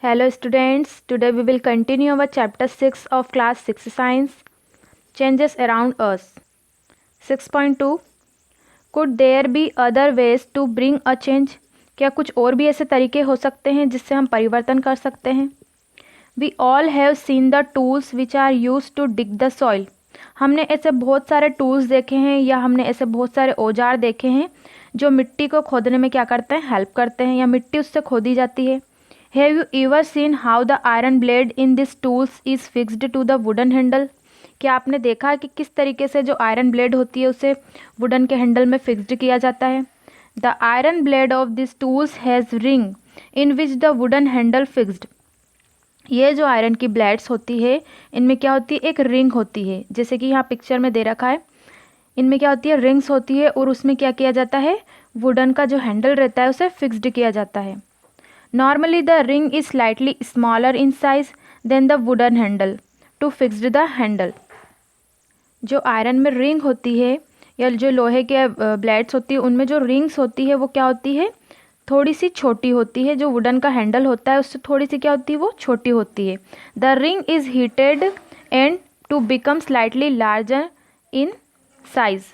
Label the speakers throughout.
Speaker 1: Hello students, today we will continue our chapter 6 of class 6 science, changes around us. 6.2 Could there be other ways to bring a change? क्या कुछ और भी ऐसे तरीके हो सकते हैं जिससे हम परिवर्तन कर सकते हैं? We all have seen the tools which are used to dig the soil. हमने ऐसे बहुत सारे टूल्स देखे हैं या हमने ऐसे बहुत सारे औजार देखे हैं जो मिट्टी को खोदने में क्या करते हैं, हेल्प करते हैं या मिट्टी उससे खोदी जाती है. Have you ever seen how the iron blade in these tools is fixed to the wooden handle? क्या आपने देखा है कि किस तरीके से जो आयरन ब्लेड होती है उसे वुडन के हैंडल में फिक्स्ड किया जाता है. The iron blade of this tools has ring in which the wooden handle fixed. ये जो आयरन की ब्लेड्स होती है इनमें क्या होती है, एक रिंग होती है, जैसे कि यहाँ पिक्चर में दे रखा है. इनमें क्या होती है, रिंग्स होती है और उसमें क्या किया जाता है, वुडन का जो हैंडल रहता है उसे फिक्स्ड किया जाता है. Normally the ring is slightly smaller in size than the wooden handle to fix the handle. जो आयरन में रिंग होती है या जो लोहे के ब्लेड्स होती है उनमें जो रिंग्स होती है वो क्या होती है, थोड़ी सी छोटी होती है. जो वुडन का हैंडल होता है उससे थोड़ी सी क्या होती है, वो छोटी होती है. The ring is heated and to become slightly larger in size.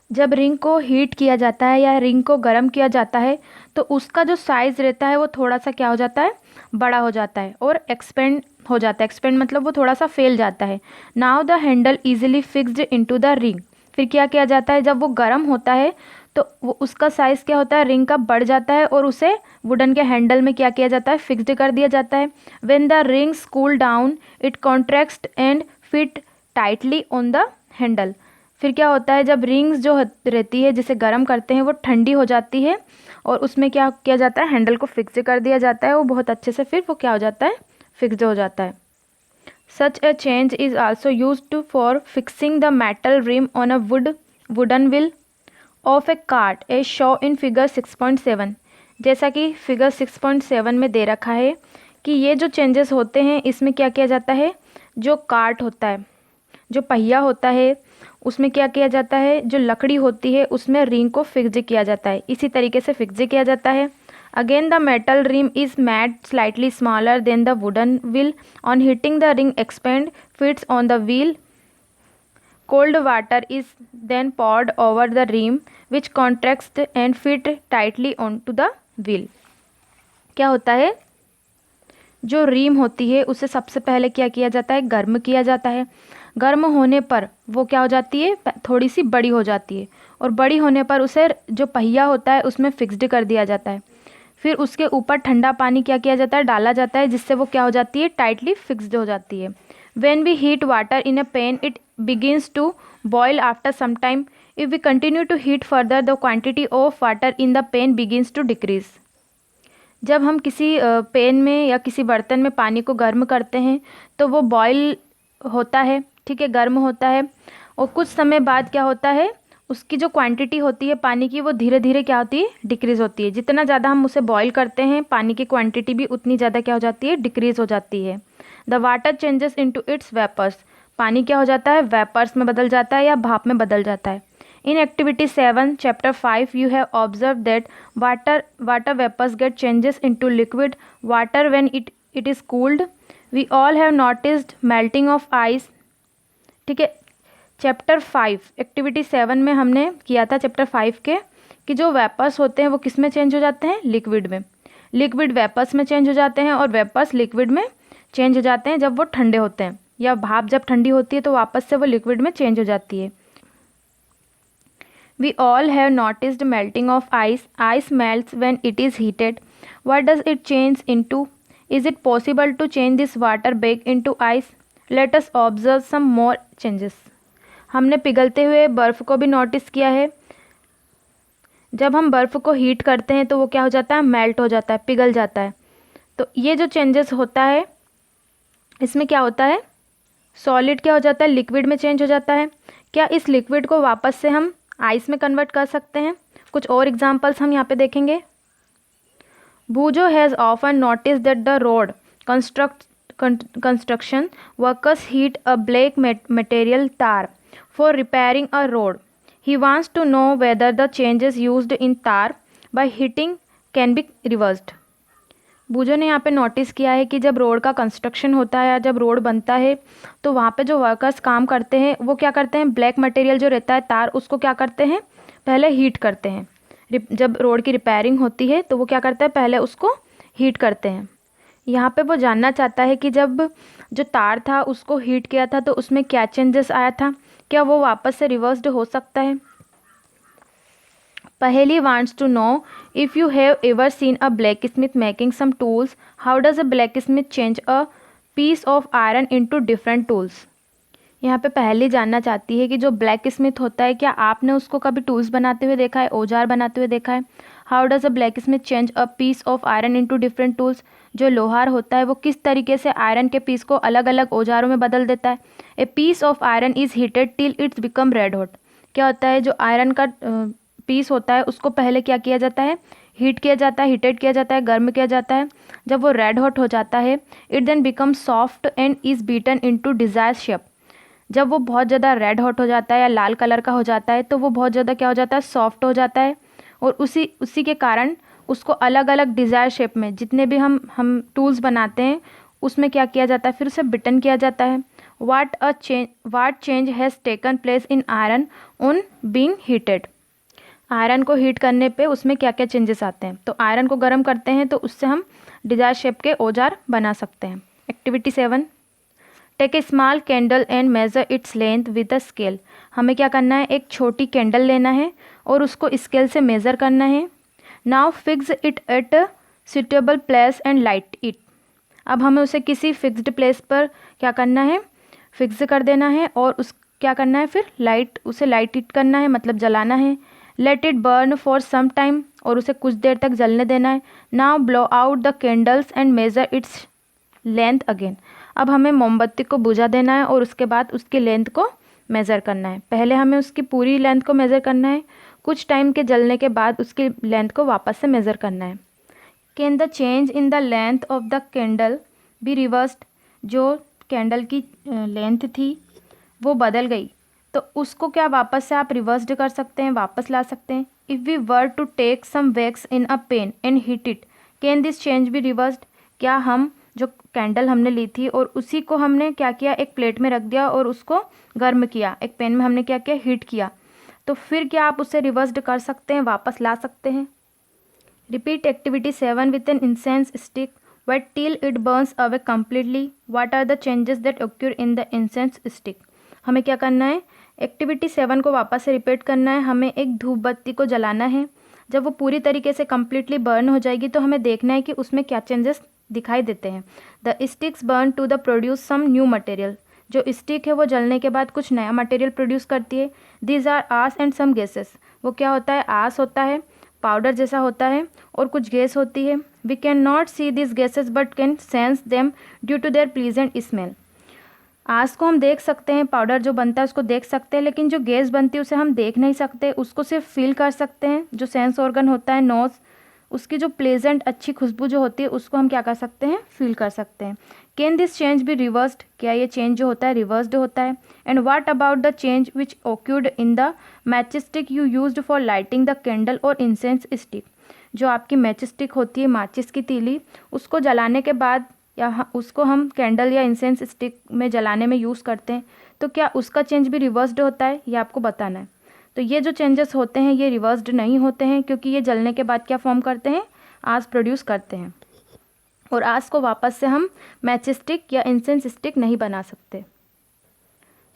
Speaker 1: जब रिंग को हीट किया जाता है या रिंग को गर्म किया जाता है तो उसका जो साइज़ रहता है वो थोड़ा सा क्या हो जाता है, बड़ा हो जाता है और एक्सपेंड हो जाता है. एक्सपेंड मतलब वो थोड़ा सा फैल जाता है. Now the handle easily fixed into the ring. फिर क्या किया जाता है, जब वो गर्म होता है तो वो उसका साइज़ क्या होता है, रिंग का बढ़ जाता है और उसे वुडन के हैंडल में क्या किया जाता है, फिक्स्ड कर दिया जाता है. When the rings cool down it contracts and fit tightly on the handle. फिर क्या होता है, जब रिंग्स जो रहती है जिसे गर्म करते हैं वो ठंडी हो जाती है और उसमें क्या किया जाता है, हैंडल को फिक्स कर दिया जाता है. वो बहुत अच्छे से फिर वो क्या हो जाता है, फिक्स्ड हो जाता है. Such a change is also used for fixing the metal rim on a wooden wheel of a cart a show in figure 6.7. जैसा कि फिगर 6.7 में दे रखा है कि ये जो चेंजेस होते हैं इसमें क्या किया जाता है, जो कार्ट होता है, जो पहिया होता है उसमें क्या किया जाता है, जो लकड़ी होती है उसमें रिंग को फिक्स किया जाता है. इसी तरीके से फिक्स किया जाता है. Again the metal rim is made slightly smaller than the wooden wheel. On heating the ring expand fits on the wheel. Cold water is then poured over the rim which contracts and fit tightly on to the wheel. क्या होता है, जो rim होती है उसे सबसे पहले क्या किया जाता है, गर्म किया जाता है. गर्म होने पर वो क्या हो जाती है, थोड़ी सी बड़ी हो जाती है और बड़ी होने पर उसे जो पहिया होता है उसमें फिक्स्ड कर दिया जाता है. फिर उसके ऊपर ठंडा पानी क्या किया जाता है, डाला जाता है, जिससे वो क्या हो जाती है, टाइटली फिक्स्ड हो जाती है. When we heat water in a pan it begins to boil after some time. If we continue to heat further the quantity of water in the pan begins to decrease. जब हम किसी pan में या किसी बर्तन में पानी को गर्म करते हैं तो वो बॉयल होता है, ठीक है, गर्म होता है और कुछ समय बाद क्या होता है, उसकी जो क्वांटिटी होती है पानी की वो धीरे धीरे क्या होती है, डिक्रीज़ होती है. जितना ज़्यादा हम उसे बॉईल करते हैं पानी की क्वांटिटी भी उतनी ज़्यादा क्या हो जाती है, डिक्रीज़ हो जाती है. The water changes into its vapours. पानी क्या हो जाता है, वेपर्स में बदल जाता है या भाप में बदल जाता है. In activity 7 chapter 5 you have observed that water vapors get changes into liquid water when it is cooled. We all have noticed melting of ice. ठीक है, चैप्टर 5 एक्टिविटी 7 में हमने किया था चैप्टर 5 के कि जो वेपर्स होते हैं वो किस में चेंज हो जाते हैं, लिक्विड में. लिक्विड वेपर्स में चेंज हो जाते हैं और वेपर्स लिक्विड में चेंज हो जाते हैं जब वो ठंडे होते हैं, या भाप जब ठंडी होती है तो वापस से वो लिक्विड में चेंज हो जाती है. We all have noticed melting of ice. Ice melts when it is heated. What does it change into? Is it possible to change this water back into ice? Let us observe some more changes. हमने पिघलते हुए बर्फ़ को भी notice किया है. जब हम बर्फ़ को हीट करते हैं तो वो क्या हो जाता है, मेल्ट हो जाता है, पिघल जाता है. तो ये जो चेंजेस होता है इसमें क्या होता है, सॉलिड क्या हो जाता है, लिक्विड में चेंज हो जाता है. क्या इस लिक्विड को वापस से हम आइस में कन्वर्ट कर सकते हैं? कुछ और एग्जांपल्स हम यहाँ पे देखेंगे. Boojho has often noticed that the road construction workers heat a black material tar for repairing a road. He wants to know whether the changes used in tar by heating can be reversed. बूझो ने यहाँ पे notice किया है कि जब road का construction होता है या जब रोड बनता है तो वहाँ पे जो वर्कर्स काम करते हैं वो क्या करते हैं, ब्लैक मटेरियल जो रहता है तार, उसको क्या करते हैं, पहले हीट करते हैं। जब रोड की रिपेयरिंग होती है तो वो क्या करते हैं, पहले उसको हीट करते हैं। यहाँ पे वो जानना चाहता है कि जब जो तार था उसको हीट किया था तो उसमें क्या चेंजेस आया था, क्या वो वापस से रिवर्स्ड हो सकता है। Paheli wants to know, if you have ever seen a blacksmith making some tools, how does a blacksmith change a piece of iron into different tools? यहाँ पे पहली जानना चाहती है कि जो ब्लैक स्मिथ होता है क्या आपने उसको कभी टूल्स बनाते हुए देखा है, औजार बनाते हुए देखा है। How does a blacksmith change a piece of iron into different tools, जो लोहार होता है वो किस तरीके से आयरन के पीस को अलग अलग औजारों में बदल देता है। A piece of iron is heated till its become red hot, क्या होता है जो आयरन का पीस होता है उसको पहले क्या किया जाता है, हीट किया जाता है, हीटेड किया जाता है, गर्म किया जाता है। जब वो रेड हॉट हो जाता है it then become soft and is beaten into desire shape. जब वो बहुत ज़्यादा रेड हॉट हो जाता है या लाल कलर का हो जाता है तो वो बहुत ज़्यादा क्या हो जाता है, सॉफ्ट हो जाता है। और उसी के कारण उसको अलग अलग डिज़ायर शेप में जितने भी हम टूल्स बनाते हैं उसमें क्या किया जाता है, फिर उसे बिटन किया जाता है। What change has taken place in iron on being heated, iron को हीट करने पे उसमें क्या क्या चेंजेस आते हैं। तो आयरन को गर्म करते हैं तो उससे हम डिजायर शेप के औजार बना सकते हैं। Activity 7, take a small candle and measure its length with a scale. हमें क्या करना है, एक छोटी कैंडल लेना है और उसको स्केल से मेज़र करना है। Now fix it at a suitable place and light it. अब हमें उसे किसी फिक्स्ड प्लेस पर क्या करना है, फिक्स कर देना है और उस क्या करना है, फिर उसे लाइट इट करना है, मतलब जलाना है। Let it burn for some time, और उसे कुछ देर तक जलने देना है। Now blow out the candles and measure its length again. अब हमें मोमबत्ती को बुझा देना है और उसके बाद उसकी लेंथ को मेज़र करना है। पहले हमें उसकी पूरी लेंथ को मेज़र करना है, कुछ टाइम के जलने के बाद उसकी लेंथ को वापस से मेज़र करना है। Can the change in the length of the candle be reversed, जो कैंडल की लेंथ थी वो बदल गई तो उसको क्या वापस से आप रिवर्स्ड कर सकते हैं, वापस ला सकते हैं। If we were to take some wax in a pan and heat it, can this change be reversed, क्या हम जो कैंडल हमने ली थी और उसी को हमने क्या किया, एक प्लेट में रख दिया और उसको गर्म किया, एक पेन में हमने क्या किया, हीट किया, तो फिर क्या आप उसे रिवर्स्ड कर सकते हैं, वापस ला सकते हैं। Repeat activity 7 with an incense stick wait till it burns away completely. What are the changes that occur in the incense stick. हमें क्या करना है, एक्टिविटी 7 को वापस से रिपीट करना है। हमें एक धूप बत्ती को जलाना है, जब वो पूरी तरीके से कम्प्लीटली बर्न हो जाएगी तो हमें देखना है कि उसमें क्या चेंजेस दिखाई देते हैं। The sticks burn to the produce some new material, जो स्टिक है वो जलने के बाद कुछ नया मटेरियल प्रोड्यूस करती है। These are ash and some gases, वो क्या होता है, आस होता है, पाउडर जैसा होता है, और कुछ गैस होती है। We can not see this gases but can sense them due to their pleasant smell. आस को हम देख सकते हैं, पाउडर जो बनता है उसको देख सकते हैं, लेकिन जो गैस बनती है उसे हम देख नहीं सकते, उसको सिर्फ फील कर सकते हैं। जो सेंस ऑर्गन होता है नोज़, उसकी जो प्लेजेंट अच्छी खुशबू जो होती है उसको हम क्या कर सकते हैं, फील कर सकते हैं। Can this change be reversed, क्या ये चेंज जो होता है रिवर्स्ड होता है। And what about the change which occurred in the match stick you used for lighting the candle और इंसेंस स्टिक। जो आपकी मैच स्टिक होती है, माचिस की तीली, उसको जलाने के बाद या उसको हम कैंडल या इंसेंस स्टिक में जलाने में यूज़ करते हैं, तो क्या उसका चेंज भी रिवर्स्ड होता है, ये आपको बताना है। तो ये जो चेंजेस होते हैं ये रिवर्स्ड नहीं होते हैं, क्योंकि ये जलने के बाद क्या फॉर्म करते हैं, आस प्रोड्यूस करते हैं, और आस को वापस से हम मैच स्टिक या इंसेंस स्टिक नहीं बना सकते।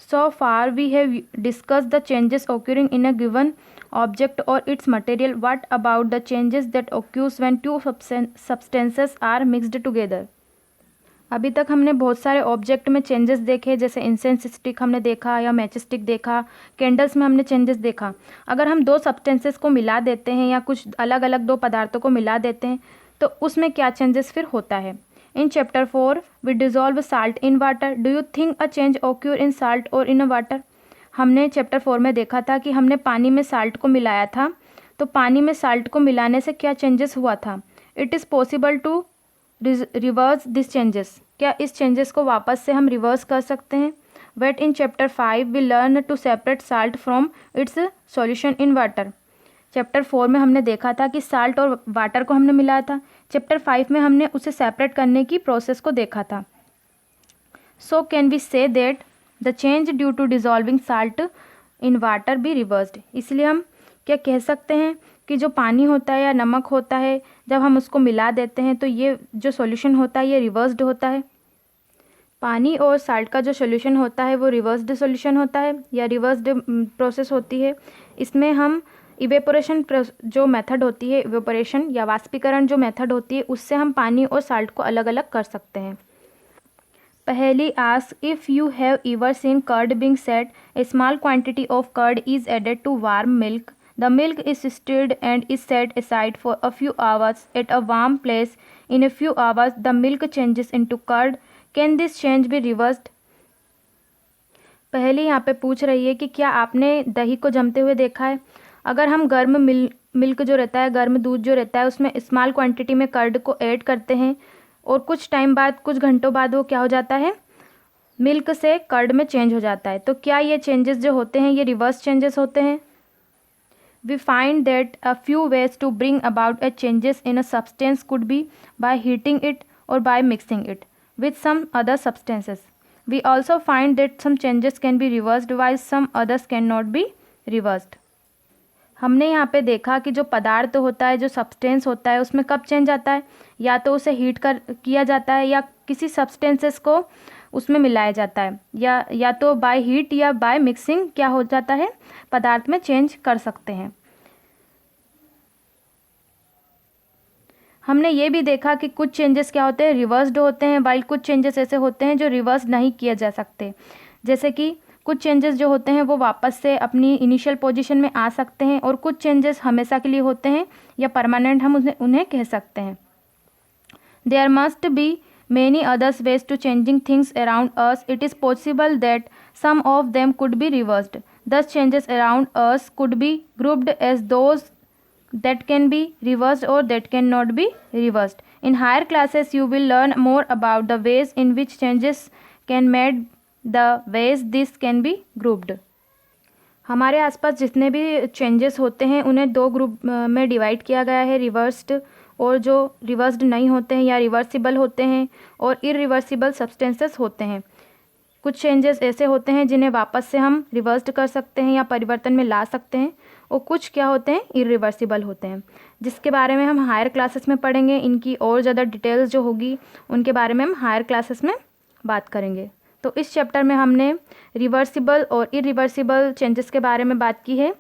Speaker 1: So far we have discuss the changes occurring in a given object और its material. What about the changes that occurs when two substances are mixed together. अभी तक हमने बहुत सारे ऑब्जेक्ट में चेंजेस देखे, जैसे इंसेंस स्टिक हमने देखा या मैच स्टिक देखा, कैंडल्स में हमने चेंजेस देखा। अगर हम दो सब्सटेंसेस को मिला देते हैं या कुछ अलग अलग दो पदार्थों को मिला देते हैं तो उसमें क्या चेंजेस फिर होता है। In chapter 4 we dissolve salt in water, do you think a change occur in salt और इन अ वाटर। हमने चैप्टर 4 में देखा था कि हमने पानी में साल्ट को मिलाया था, तो पानी में साल्ट को मिलाने से क्या चेंजेस हुआ था। It is possible to reverse this changes, क्या इस चेंजेस को वापस से हम रिवर्स कर सकते हैं। Wait in chapter 5 we learn to separate salt from its solution in water. Chapter 4 में हमने देखा था कि साल्ट और वाटर को हमने मिलाया था। चैप्टर 5 में हमने उसे सेपरेट करने की प्रोसेस को देखा था। So can we say that the change due to dissolving salt in water be reversed. इसलिए हम क्या कह सकते हैं कि जो पानी होता है या नमक होता है, जब हम उसको मिला देते हैं तो ये जो सॉल्यूशन होता है ये रिवर्स्ड होता है। पानी और साल्ट का जो सॉल्यूशन होता है वो रिवर्स्ड सॉल्यूशन होता है या रिवर्स्ड प्रोसेस होती है। इसमें हम इवेपोरेशन जो मेथड होती है, इवेपोरेशन या वाष्पीकरण जो मेथड होती है, उससे हम पानी और साल्ट को अलग अलग कर सकते हैं। पहली ask if you have ever seen curd being set, a small quantity of curd is added to warm milk, the milk is stirred and is set aside for a few hours at a warm place, in a few hours the milk changes into curd, can this change be reversed. पहले यहाँ पे पूछ रही है कि क्या आपने दही को जमते हुए देखा है। अगर हम गर्म मिल्क जो रहता है, गर्म दूध जो रहता है, उसमें स्मॉल क्वांटिटी में कर्ड को ऐड करते हैं और कुछ टाइम बाद, कुछ घंटों बाद वो क्या हो जाता है, मिल्क से कर्ड में चेंज हो जाता है। तो क्या ये चेंजेस जो होते हैं ये रिवर्स चेंजेस होते हैं। We find that a few ways to bring about a changes in a substance could be by heating it और by mixing it with some other substances. We also find that some changes can be reversed while some others cannot be reversed. हमने यहाँ पे देखा कि जो पदार्थ होता है, जो सब्सटेंस होता है, उसमें कब चेंज आता है, या तो उसे हीट कर किया जाता है या किसी सब्सटेंसेस को उसमें मिलाया जाता है, या तो बाय हीट या बाय मिक्सिंग क्या हो जाता है, पदार्थ में चेंज कर सकते हैं। हमने ये भी देखा कि कुछ चेंजेस क्या होते हैं, रिवर्स्ड होते हैं, वाइल कुछ चेंजेस ऐसे होते हैं जो रिवर्स नहीं किए जा सकते। जैसे कि कुछ चेंजेस जो होते हैं वो वापस से अपनी इनिशियल पोजीशन में आ सकते हैं, और कुछ चेंजेस हमेशा के लिए होते हैं या परमानेंट हम उन्हें कह सकते हैं। There must be many others ways to changing things around us. It is possible that some of them could be reversed. Thus changes around us could be grouped as those that can be reversed or that cannot be reversed. In higher classes you will learn more about the ways in which changes can made, the ways this can be grouped. हमारे आसपास जितने भी changes होते हैं उन्हें दो group में divide किया गया है, रिवर्स्ड और जो रिवर्स्ड नहीं होते हैं या रिवर्सिबल होते हैं, और इरिवर्सिबल सब्सटेंसेस होते हैं। कुछ चेंजेस ऐसे होते हैं जिन्हें वापस से हम रिवर्स्ड कर सकते हैं या परिवर्तन में ला सकते हैं, और कुछ क्या होते हैं, इरिवर्सिबल होते हैं, जिसके बारे में हम हायर क्लासेस में पढ़ेंगे। इनकी और ज़्यादा डिटेल्स जो होगी उनके बारे में हम हायर क्लासेस में बात करेंगे। तो इस चैप्टर में हमने रिवर्सिबल और इरिवर्सिबल चेंजेस के बारे में बात की है।